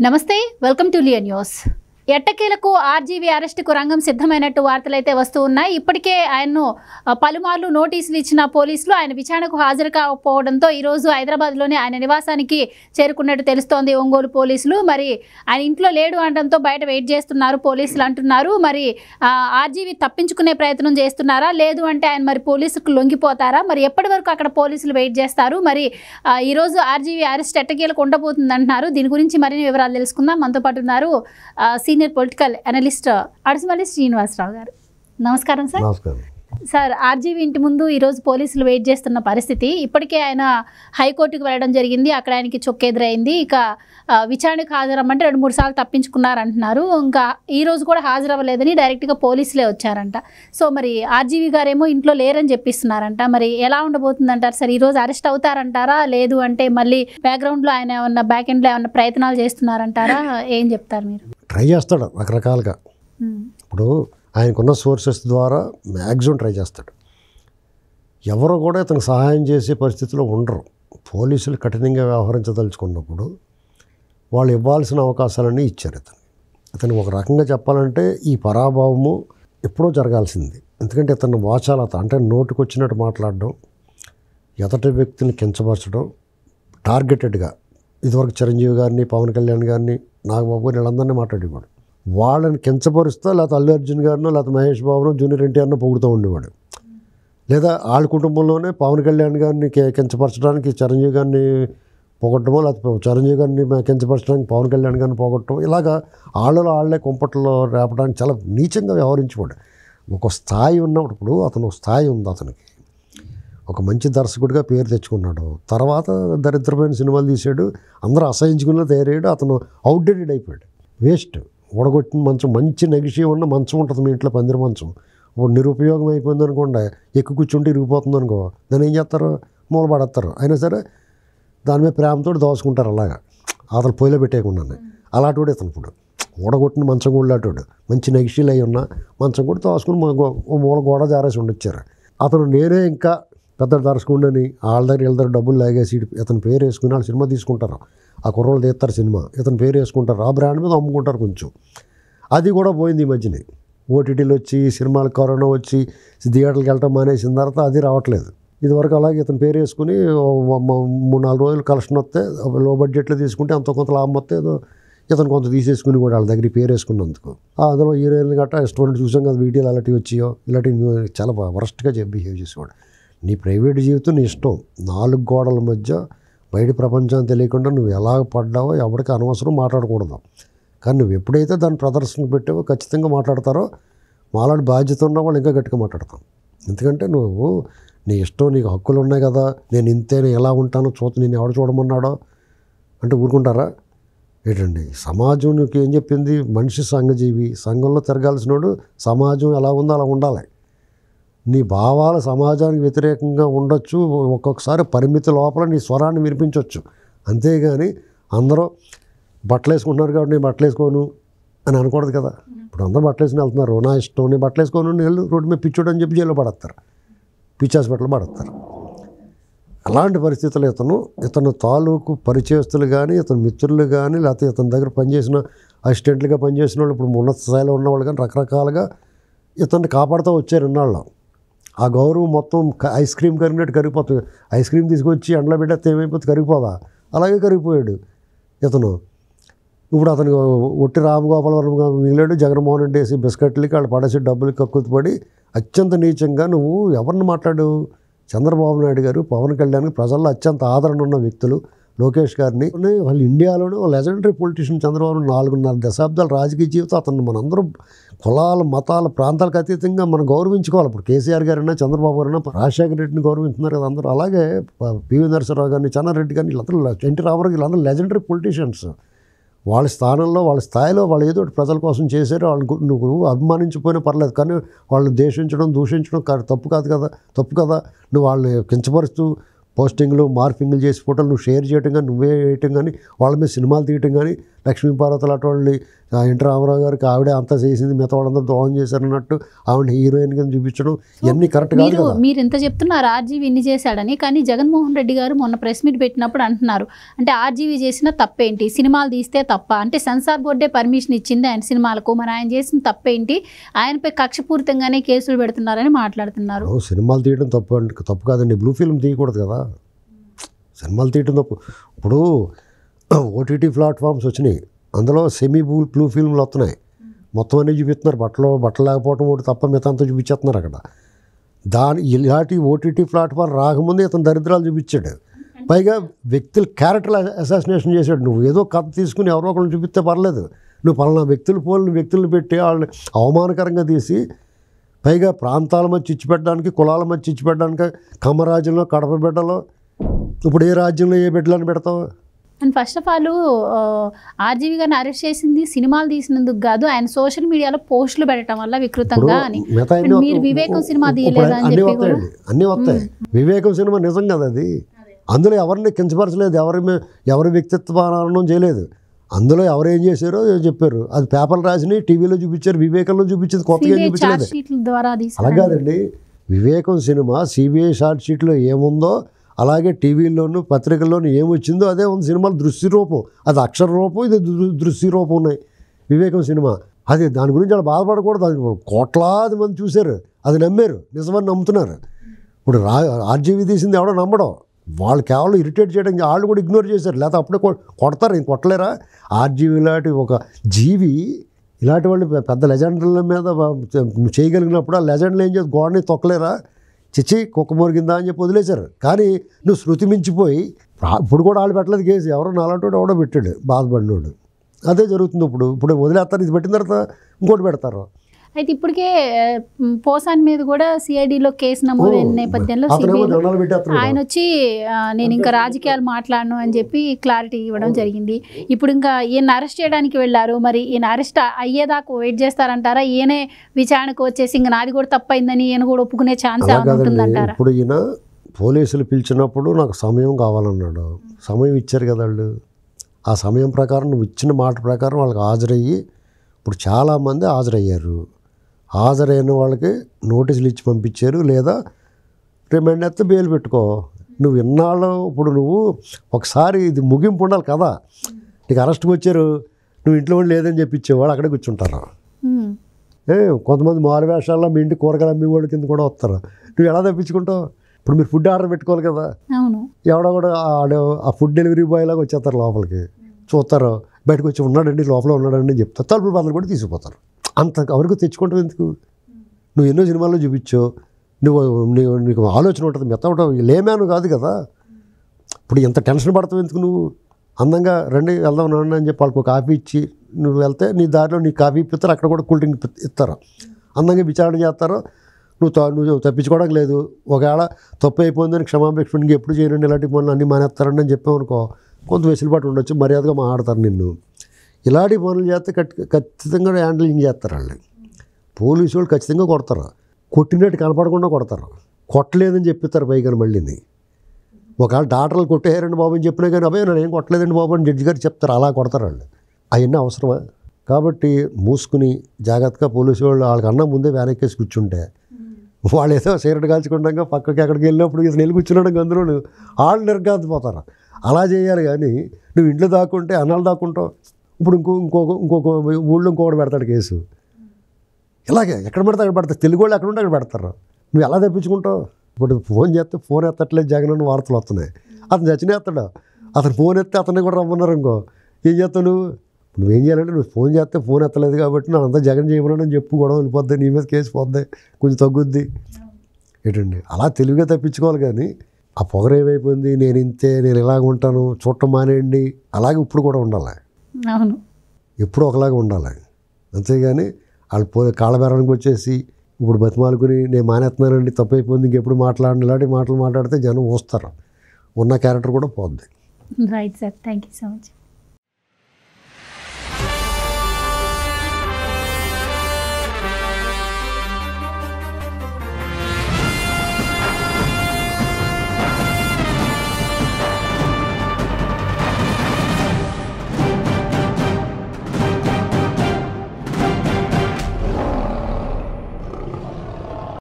నమస్తే welcome to Leo news. ఎట్టకేలకు RGV అరెస్టుకు రంగం సిద్ధమైనట్టు వార్తలైతే వస్తూ ఉన్నాయి. ఇప్పటికే ఆయన్ను పలుమార్లు నోటీసులు ఇచ్చిన పోలీసులు ఆయన విచారణకు హాజరు కాకపోవడంతో ఈరోజు హైదరాబాద్లోని ఆయన నివాసానికి చేరుకున్నట్టు తెలుస్తోంది ఒంగోలు పోలీసులు. మరి ఆయన ఇంట్లో లేడు అనడంతో బయట వెయిట్ చేస్తున్నారు పోలీసులు అంటున్నారు. మరి ఆర్జీవీ తప్పించుకునే ప్రయత్నం చేస్తున్నారా, లేదు అంటే ఆయన మరి పోలీసులకు లొంగిపోతారా, మరి ఎప్పటి వరకు అక్కడ పోలీసులు వెయిట్ చేస్తారు, మరి ఈరోజు ఆర్జీవీ అరెస్ట్ ఎట్టకేలకు ఉండబోతుంది అంటున్నారు. దీని గురించి మరిన్ని వివరాలు తెలుసుకుందాం. మనతో పాటు ఉన్నారు senior political analyst Adusumalli Srinivasarao గారు. నమస్కారం సార్. నమస్కారం సార్, ఆర్జీవీ ఇంటి ముందు ఈరోజు పోలీసులు వెయిట్ చేస్తున్న పరిస్థితి. ఇప్పటికే ఆయన హైకోర్టుకు వెళ్ళడం జరిగింది, అక్కడ ఆయనకి చొక్కెదురైంది. ఇక విచారణకు హాజరమ్మంటే 2-3 సార్లు తప్పించుకున్నారంటున్నారు. ఇంకా ఈ రోజు కూడా హాజరవ్వలేదని డైరెక్ట్గా పోలీసులే వచ్చారంట. సో మరి ఆర్జీవీ గారేమో ఇంట్లో లేరని చెప్పిస్తున్నారంట. మరి ఎలా ఉండబోతుందంటారు సార్? ఈరోజు అరెస్ట్ అవుతారంటారా, లేదు అంటే మళ్ళీ బ్యాక్గ్రౌండ్లో ఆయన ఏమన్నా బ్యాక్ ఎండ్లో ఏమన్నా ప్రయత్నాలు చేస్తున్నారంటారా? ఏం చెప్తారు మీరు? ట్రై చేస్తాడు రకరకాలుగా. ఇప్పుడు ఆయనకున్న సోర్సెస్ ద్వారా మ్యాక్సిమం ట్రై చేస్తాడు. ఎవరు కూడా ఇతనికి సహాయం చేసే పరిస్థితిలో ఉండరు. పోలీసులు కఠినంగా వ్యవహరించదలుచుకున్నప్పుడు వాళ్ళు ఇవ్వాల్సిన అవకాశాలన్నీ ఇచ్చారు. ఇతను ఒక రకంగా చెప్పాలంటే ఈ పరాభవము ఎప్పుడో జరగాల్సింది. ఎందుకంటే ఇతను వాచాలత అంటే నోటికి వచ్చినట్టు మాట్లాడడం, ఎదటి వ్యక్తిని కించపరచడం టార్గెటెడ్గా. ఇదివరకు చిరంజీవి గారిని, పవన్ కళ్యాణ్ గారిని, నాగబాబు గారిని వీళ్ళందరినీ మాట్లాడేవాడు. వాళ్ళని కించపరుస్తా లేకపోతే అల్లు అర్జున్ గారినో లేకపోతే మహేష్ బాబునో జూనియర్ ఎన్టీఆర్నో పొగుడుతూ ఉండేవాడు. లేదా వాళ్ళ కుటుంబంలోనే పవన్ కళ్యాణ్ గారిని కించపరచడానికి చిరంజీవి గారిని పొగట్టమో, లేకపోతే చిరంజీవి గారిని కించపరచడానికి పవన్ కళ్యాణ్ గారిని పొగట్టడం, ఇలాగా వాళ్ళే కుంపట్లో రేపడానికి చాలా నీచంగా వ్యవహరించేవాడు. ఒక స్థాయి ఉన్నప్పుడు అతను స్థాయి ఉంది అతనికి. ఒక మంచి దర్శకుడిగా పేరు తెచ్చుకున్నాడు. తర్వాత దరిద్రమైన సినిమాలు తీసాడు, అందరూ అసహించుకున్న తయారయ్యాడు. అతను అవుట్డేటెడ్ అయిపోయాడు, వేస్ట్. ఓడగొట్టిన మంచం, మంచి నెగిషివ్ ఉన్న మంచం ఉంటుంది మీ ఇంట్లో, పందిరి మంచం. ఇప్పుడు నిరుపయోగం అయిపోయింది అనుకోండి, ఎక్కువ కూర్చుంటే ఇరిగిపోతుంది అనుకో, దాన్ని ఏం చేస్తారు, మూలపడేస్తారు. అయినా సరే దాని మీద ప్రేమతో దోసుకుంటారు. అలాగా అతను పొయ్యిలో పెట్టేయకుండానే. అలాంటి ఇతను ఇప్పుడు ఓడగొట్టిన మంచం కూడా లాంటి మంచి నెగిషీలు అయి ఉన్న మంచం కూడా దోసుకుని మూల గోడ జారేసి ఉండొచ్చారు. అతను నేనే ఇంకా పెద్ద దర్శకుడిని వాళ్ళ దగ్గర డబ్బులు లాగేసి ఇతని పేరు వేసుకుని వాళ్ళు సినిమా తీసుకుంటారు. ఆ కుర్రోళ్ళు తీస్తారు సినిమా, ఇతని పేరు వేసుకుంటారు, ఆ బ్రాండ్ మీద అమ్ముకుంటారు కొంచెం. అది కూడా పోయింది ఈ మధ్యనే. ఓటీటీలు వచ్చి, సినిమాలు కరోనా వచ్చి థియేటర్కి వెళ్ళటం మానేసిన తర్వాత అది రావట్లేదు. ఇదివరకు అలాగే ఇతని పేరు వేసుకుని 3-4 రోజులు కలెక్షన్ వస్తే, లో బడ్జెట్లో తీసుకుంటే అంత కొంత లాభం వస్తే ఏదో ఇతను కొంత తీసేసుకుని కూడా వాళ్ళ దగ్గర పేరు వేసుకున్నందుకు. అందులో హీరోయిన్లు గట్టా ఇష్టపడి చూసాం కదా, వీడియోలు అలాంటివి వచ్చాయో, ఇలాంటివి చాలా వరస్ట్గా బిహేవ్ చేసేవాడు. నీ ప్రైవేట్ జీవితం నీ ఇష్టం, 4 గోడల మధ్య బయట ప్రపంచాన్ని తెలియకుండా నువ్వు ఎలా పడ్డావో ఎవరికి అనవసరం మాట్లాడకూడదు. కానీ నువ్వు ఎప్పుడైతే దాన్ని ప్రదర్శనకు పెట్టావో ఖచ్చితంగా మాట్లాడతారో. మాలాంటి బాధ్యత ఉన్న వాళ్ళు ఇంకా గట్టిగా మాట్లాడతాం. ఎందుకంటే నువ్వు నీ ఇష్టం, నీకు హక్కులు ఉన్నాయి కదా, నేను ఇంతేనే ఎలా ఉంటానో నేను ఎవడు చూడమన్నాడో అంటే ఊరుకుంటారా ఏంటండి? సమాజం నీకు ఏం చెప్పింది? మనిషి సంఘజీవి, సంఘంలో తిరగాల్సినోడు, సమాజం ఎలా ఉందో అలా ఉండాలి. నీ భావాలు సమాజానికి వ్యతిరేకంగా ఉండొచ్చు, ఒక్కొక్కసారి పరిమితి లోపల నీ స్వరాన్ని వినిపించవచ్చు. అంతేగాని అందరూ బట్టలు వేసుకుంటున్నారు కాబట్టి నేను బట్టలు వేసుకోను అని అనకూడదు కదా. ఇప్పుడు అందరూ బట్టలు వేసుకుని వెళ్తున్నారు, నా ఇష్టం, నేను బట్టలు వేసుకోను, నేను రోడ్డు మీద పిచ్చోడు అని చెప్పి జైల్లో పడేస్తారు, పిచ్చి హాస్పిటల్లో పడేస్తారు. అలాంటి పరిస్థితులు ఇతను తాలూకు పరిచయస్తులు కానీ, ఇతని మిత్రులు కానీ, లేకపోతే ఇతని దగ్గర పనిచేసిన అసిస్టెంట్లుగా పనిచేసిన వాళ్ళు, ఇప్పుడు ఉన్నత స్థాయిలో ఉన్నవాళ్ళు కానీ రకరకాలుగా ఇతన్ని కాపాడుతూ వచ్చారు ఇన్నాళ్ళు. ఆ గౌరవం మొత్తం ఐస్ క్రీమ్ కరిగినట్టు కరిగిపోతుంది. ఐస్ క్రీమ్ తీసుకొచ్చి ఎండలో పెట్టేస్తే ఏమైపోతుంది, కరిగిపోదా? అలాగే కరిగిపోయాడు ఇతను. ఇప్పుడు అతను ఒట్టి రామగోపాల్ వర్మ మిగిలాడు. జగన్మోహన్ రెడ్డి వేసి బిస్కెట్లకి వాళ్ళు పడేసి డబ్బులు కక్కుతుపడి అత్యంత నీచంగా నువ్వు ఎవరిని మాట్లాడు? చంద్రబాబు నాయుడు గారు, పవన్ కళ్యాణ్ ప్రజల్లో అత్యంత ఆదరణ ఉన్న వ్యక్తులు, లోకేష్ గారిని, వాళ్ళు ఇండియాలోనే లెజెండరీ పొలిటీషియన్ చంద్రబాబు 4.5 దశాబ్దాల రాజకీయ జీవితం. అతను మనందరం కులాల, మతాల, ప్రాంతాలకు అతీతంగా మనం గౌరవించుకోవాలి. ఇప్పుడు కేసీఆర్ గారైనా, చంద్రబాబు గారైనా, రాజశేఖర రెడ్డిని గౌరవించుతున్నారు కదా అందరూ. అలాగే పివి నరసింహరావు గారిని, చెన్నారెడ్డి గారిని, వీళ్ళందరూ, ఎన్టీ రామారావు, వీళ్ళందరూ లెజెండరీ పొలిటీషియన్స్. వాళ్ళ స్థానంలో, వాళ్ళ స్థాయిలో వాళ్ళు ఏదో ప్రజల కోసం చేశారు. వాళ్ళు నువ్వు అభిమానించిపోయినా పర్లేదు, కానీ వాళ్ళు దేశించడం, దూషించడం తప్పు కాదు కదా. తప్పు కదా. నువ్వు వాళ్ళని కించపరుస్తూ పోస్టింగ్లు, మార్ఫింగ్లు చేసి ఫోటోలు నువ్వు షేర్ చేయటం కానీ, నువ్వే వేయటం కానీ, వాళ్ళ మీద సినిమాలు తీయటం కానీ, లక్ష్మీపార్వతులు అటువంటి ఎన్టీ రామారావు గారికి ఆవిడే అంతా చేసింది, మిగతా వాళ్ళందరూ ద్రోహం చేశారన్నట్టు ఆవిడ హీరోయిన్ కింద చూపించడం ఇవన్నీ కరెక్ట్ కాదు కదా. మీరు ఇంత చెప్తున్నారు ఆర్జీవి ఇన్ని చేశాడని, కానీ జగన్మోహన్ రెడ్డి గారు మొన్న ప్రెస్ మీట్ పెట్టినప్పుడు అంటున్నారు, అంటే ఆర్జీవి చేసిన తప్పేంటి, సినిమాలు తీస్తే తప్ప, అంటే సెన్సార్ బోర్డే పర్మిషన్ ఇచ్చింది ఆయన సినిమాలకు, మరి ఆయన చేసిన తప్పేంటి, ఆయనపై కక్షపూరితంగానే కేసులు పెడుతున్నారని మాట్లాడుతున్నారు. సినిమాలు తీయడం తప్పు కాదండి, బ్లూ ఫిల్మ్ తీయకూడదు కదా, సినిమాలు తీయటం తప్పు. ఇప్పుడు ఓటీటీ ప్లాట్ఫామ్స్ వచ్చినాయి, అందులో సెమీ బ్లూ ఫిల్మ్లు వస్తున్నాయి, మొత్తం అన్నీ చూపిస్తున్నారు, బట్టలు లేకపోవడం ఒకటి తప్ప మిగతా అంతా చూపించేస్తున్నారు అక్కడ. ఇలాంటి ఓటీటీ ప్లాట్ఫామ్ రాకముందే ఇతను దరిద్రాలు చూపించాడు, పైగా వ్యక్తుల క్యారెక్టర్ అసాసినేషన్ చేశాడు. నువ్వు ఏదో కథ తీసుకుని ఎవరో ఒకరిని చూపిస్తే పర్లేదు, నువ్వు పలానా వ్యక్తులను పెట్టి వాళ్ళని అవమానకరంగా తీసి, పైగా ప్రాంతాల మధ్య ఇచ్చిపెట్టడానికి, కులాల మధ్య ఇచ్చిపెట్టడానికి, కమ్మరాజ్యంలో కడప బిడ్డలో, ఇప్పుడు ఏ రాజ్యంలో ఏ బిడ్డలను పెడతావు? And first of all RGV గారిని అరెస్ట్ చేసింది సినిమాలు తీసినందుకు కాదు, ఆయన సోషల్ మీడియాలో పోస్టులు పెట్టడం వల్ల వికృతంగా అని. మీరు వివేకం సినిమా తీయలేదా అని చెప్పి అన్నీ వస్తాయి. వివేకం సినిమా నిజం కదా అది, అందులో ఎవరిని కించపరచలేదు, ఎవరి వ్యక్తిత్వానం చేయలేదు, అందులో ఎవరు ఏం చేశారో చెప్పారు, అది పేపర్లు రాసినాయి, టీవీలో చూపించారు, వివేకంలో చూపించేది కొత్తగా చూపించలేదు. అలా కాదండి, వివేకం సినిమా సిబిఐ షార్ట్ షీట్లో ఏముందో అలాగే టీవీల్లోనూ పత్రికల్లోనూ ఏమొచ్చిందో అదే ఉంది సినిమాలు దృశ్య రూపం, అది అక్షర రూపం, ఇది దృశ్య రూపం ఉన్నాయి వివేకం సినిమా. అది దాని గురించి వాళ్ళు బాధపడకూడదు, అది కోట్లాది మంది చూశారు, అది నమ్మారు, నిజమని నమ్ముతున్నారు. ఇప్పుడు ఆర్జీవి తీసింది ఎవడో నమ్మడం, వాళ్ళు కేవలం ఇరిటేట్ చేయడం, వాళ్ళు కూడా ఇగ్నోర్ చేశారు, లేకపోతే అప్పుడే కొడతారు, ఇంక కొట్టలేరా? ఆర్జీవి లాంటి ఒక జీవి, ఇలాంటి వాళ్ళు పెద్ద లెజెండ్ల మీద చేయగలిగినప్పుడు ఆ లెజెండ్లు ఏం చేసి గోడని తొక్కలేరా? చిచ్చి కుక్క మురిగిందా అని చెప్పి వదిలేశారు. కానీ నువ్వు శృతి మించిపోయి ఇప్పుడు కూడా వాళ్ళు పెట్టలేదు కేసు, ఎవరో నాలంటోడు ఎవడో పెట్టాడు బాధపడినోడు, అదే జరుగుతుంది. ఇప్పుడు వదిలేస్తారు, ఇది పెట్టిన తర్వాత ఇంకోటి పెడతారు. అయితే ఇప్పటికే పోసాన్ మీద కూడా సిఐడిలో కేసు నమోదైన నేపథ్యంలో ఆయన వచ్చి నేను ఇంకా రాజకీయాలు మాట్లాడను అని చెప్పి క్లారిటీ ఇవ్వడం జరిగింది. ఇప్పుడు ఇంకా ఈయన అరెస్ట్ చేయడానికి వెళ్ళారు, మరి ఈయన అరెస్ట్ అయ్యేదాకా వెయిట్ చేస్తారంటారా? ఈయనే విచారణకు వచ్చేసి ఇంకా నాది కూడా తప్పైందని ఈయన కూడా ఒప్పుకునే ఛాన్స్ ఉంటుందంటారా? ఇప్పుడు ఈయన పోలీసులు పిలిచినప్పుడు నాకు సమయం కావాలన్నాడు, సమయం ఇచ్చారు కదా వాళ్ళు, ఆ సమయం ప్రకారం నువ్వు ఇచ్చిన మాట ప్రకారం వాళ్ళకి హాజరయ్యి, ఇప్పుడు చాలామంది హాజరయ్యారు, హాజరైన వాళ్ళకి నోటీసులు ఇచ్చి పంపించారు, లేదా రిమాండ్ అయితే బెయిల్ పెట్టుకో. నువ్వు ఇన్నాళ్ళు ఇప్పుడు నువ్వు ఒకసారి ఇది ముగింపు ఉండాలి కదా, నీకు అరెస్ట్కి వచ్చారు, నువ్వు ఇంట్లో వాళ్ళు లేదని చెప్పించేవాళ్ళు అక్కడే కూర్చుంటారు. కొంతమంది మారు వేషాల్లో మీ ఇంటికి కూరగాయలు అమ్మే వాళ్ళ కింద కూడా వస్తారు, నువ్వు ఎలా తప్పించుకుంటావు? ఇప్పుడు మీరు ఫుడ్ ఆర్డర్ పెట్టుకోవాలి కదా, ఎవడో కూడా ఆ ఫుడ్ డెలివరీ బాయ్ లాగా వచ్చేస్తారు, లోపలికి చూస్తారు, బయటకు వచ్చి ఉన్నాడండి లోపల ఉన్నాడండి అని చెప్తారు, తలుపులు బదులు కూడా తీసుకుపోతారు. అంత వరకు తెచ్చుకుంటావు ఎందుకు? నువ్వు ఎన్నో సినిమాల్లో చూపించో, నీకు ఆలోచన ఉంటుంది, మెత్త లేమాను కాదు కదా. ఇప్పుడు ఎంత టెన్షన్ పడతావు ఎందుకు? నువ్వు అందంగా రండి వెళ్దాం రండి అని చెప్పి వాళ్ళకి కాఫీ ఇచ్చి నువ్వు వెళ్తే నీ దారిలో నీ కాఫీ ఇప్పిస్తారు, అక్కడ కూడా కూల్ డ్రింక్ ఇస్తారు, అందంగా విచారణ చేస్తారు. నువ్వు తప్పించుకోవడం లేదు, ఒకవేళ తప్పు అయిపోయిందని క్షమాపేక్ష ఎప్పుడు చేయనండి ఇలాంటి పనులు అన్నీ మానేస్తారండి అని చెప్పామనుకో, కొంత వెసులుబాటు ఉండొచ్చు, మర్యాదగా మాట్లాడతారు నిన్ను. ఇలాంటి పనులు చేస్తే ఖచ్చితంగా హ్యాండిలింగ్ చేస్తారు వాళ్ళు. పోలీసు వాళ్ళు ఖచ్చితంగా కొడతారు, కొట్టినట్టు కనపడకుండా కొడతారు, కొట్టలేదని చెప్పిస్తారు పైగా మళ్ళీని. ఒకవేళ డాక్టర్లు కొట్టేయారండి బాబు అని చెప్పినా కానీ అబ్బాయి నేను ఏం కొట్టలేదండి బాబు అని జడ్జి గారు చెప్తారు, అలా కొడతారు వాళ్ళు. అవన్నీ అవసరమా? కాబట్టి మూసుకుని జాగ్రత్తగా పోలీసు వాళ్ళు వాళ్ళకన్నా ముందే వెనక్కేసి కూర్చుంటే, వాళ్ళు ఏదో సిగరెట్ కాల్చుకుంటాక పక్కకి ఎక్కడికి వెళ్ళినప్పుడు ఇతను వెళ్ళి కూర్చున్నాడు అందులో వాళ్ళు నిర్గాంతిపోతారు. అలా చేయాలి కానీ నువ్వు ఇంట్లో దాక్కుంటే అన్నాళ్ళు దాక్కుంటావు. ఇప్పుడు ఇంకొక ఊళ్ళో ఇంకొకటి పెడతాడు కేసు, ఇలాగే ఎక్కడ పెడతా అక్కడ పెడతారు, తెలుగు వాళ్ళు ఎక్కడ ఉంటే అక్కడ పెడతారు. నువ్వు ఎలా తప్పించుకుంటావు? ఇప్పుడు ఫోన్ చేస్తే ఫోన్ ఎత్తట్లేదు జగన్ అని వార్తలు వస్తున్నాయి, అతను చచ్చినేస్తాడు, అతను ఫోన్ ఎత్తే అతన్ని కూడా రమ్మన్నారు ఇంకో, ఏం చేస్తావు నువ్వేం చేయాలంటే నువ్వు ఫోన్ చేస్తే ఫోన్ ఎత్తలేదు కాబట్టి నన్ను అంతా జగన్ చేయమని చెప్పు, గొడవ వెళ్ళిపోద్ది, నీ మీద కేసు పోద్ది, కొంచెం తగ్గుద్ది ఏంటండి. అలా తెలివిగా తప్పించుకోవాలి కానీ ఆ పొగరు ఏమైపోయింది, నేను ఇంతే, నేను ఇలాగ ఉంటాను, చూడటం మానేయండి, అలాగే ఇప్పుడు కూడా ఉండాలి, అవును ఎప్పుడు ఒకలాగా ఉండాలి. అంతేగాని వాళ్ళు కాళ్ళబేరానికి వచ్చేసి ఇప్పుడు బతిమాలుకుని నేను మానేస్తున్నానండి తప్పు అయిపోయింది ఇంకెప్పుడు మాట్లాడండి ఇలాంటి మాటలు మాట్లాడితే జనం వస్తారు, ఉన్న క్యారెక్టర్ కూడా పోద్ది. Right sir, thank you so much.